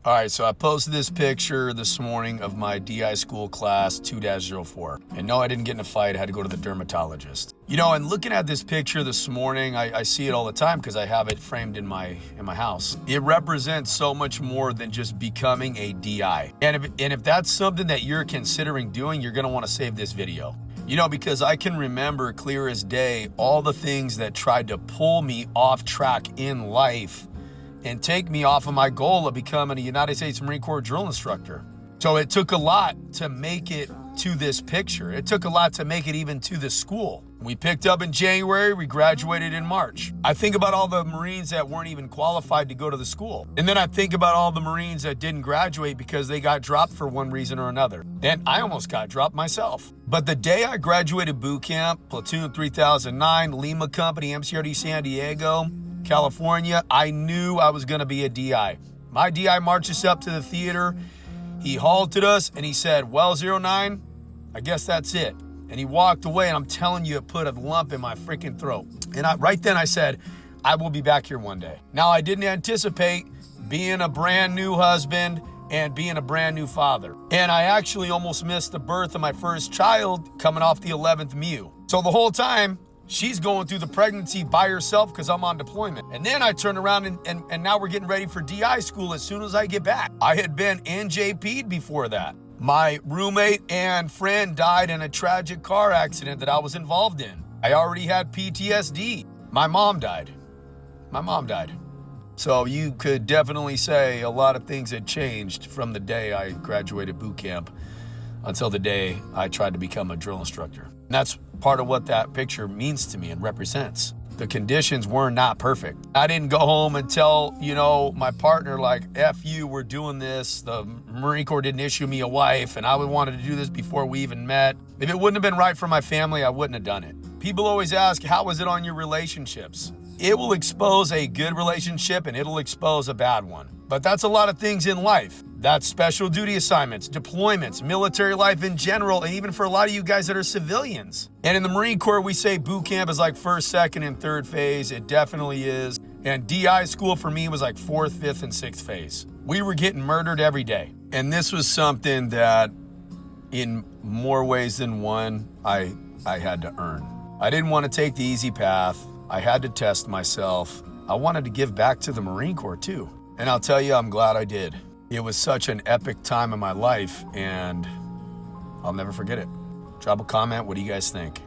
All right, so I posted this picture this morning of my DI school class 2-04. And no, I didn't get in a fight. I had to go to the dermatologist. You know, and looking at this picture this morning, I see it all the time because I have it framed in my house. It represents so much more than just becoming a DI. And if that's something that you're considering doing, you're gonna wanna save this video. You know, because I can remember clear as day all the things that tried to pull me off track in life and take me off of my goal of becoming a United States Marine Corps drill instructor. So it took a lot to make it to this picture. It took a lot to make it even to the school. We picked up in January, we graduated in March. I think about all the Marines that weren't even qualified to go to the school. And then I think about all the Marines that didn't graduate because they got dropped for one reason or another. And I almost got dropped myself. But the day I graduated boot camp, Platoon 3009, Lima Company, MCRD San Diego, California, I knew I was gonna be a DI. My DI marched us up to the theater. He halted us and he said, well, 09, I guess that's it. And he walked away, and I'm telling you, it put a lump in my freaking throat. And right then I said, I will be back here one day. Now, I didn't anticipate being a brand new husband and being a brand new father. And I actually almost missed the birth of my first child coming off the 11th MEU. So the whole time, she's going through the pregnancy by herself because I'm on deployment. And then I turn around and now we're getting ready for DI school as soon as I get back. I had been NJP'd before that. My roommate and friend died in a tragic car accident that I was involved in. I already had PTSD. My mom died. So you could definitely say a lot of things had changed from the day I graduated boot camp until the day I tried to become a drill instructor. And that's part of what that picture means to me and represents. The conditions were not perfect. I didn't go home and tell, my partner, like, F you, we're doing this. The Marine Corps didn't issue me a wife, and I wanted to do this before we even met. If it wouldn't have been right for my family, I wouldn't have done it. People always ask, how is it on your relationships? It will expose a good relationship and it'll expose a bad one. But that's a lot of things in life. That's special duty assignments, deployments, military life in general, and even for a lot of you guys that are civilians. And in the Marine Corps, we say boot camp is like first, second, and third phase. It definitely is. And DI school for me was like fourth, fifth, and sixth phase. We were getting murdered every day. And this was something that in more ways than one, I had to earn. I didn't want to take the easy path. I had to test myself. I wanted to give back to the Marine Corps too. And I'll tell you, I'm glad I did. It was such an epic time in my life, and I'll never forget it. Drop a comment. What do you guys think?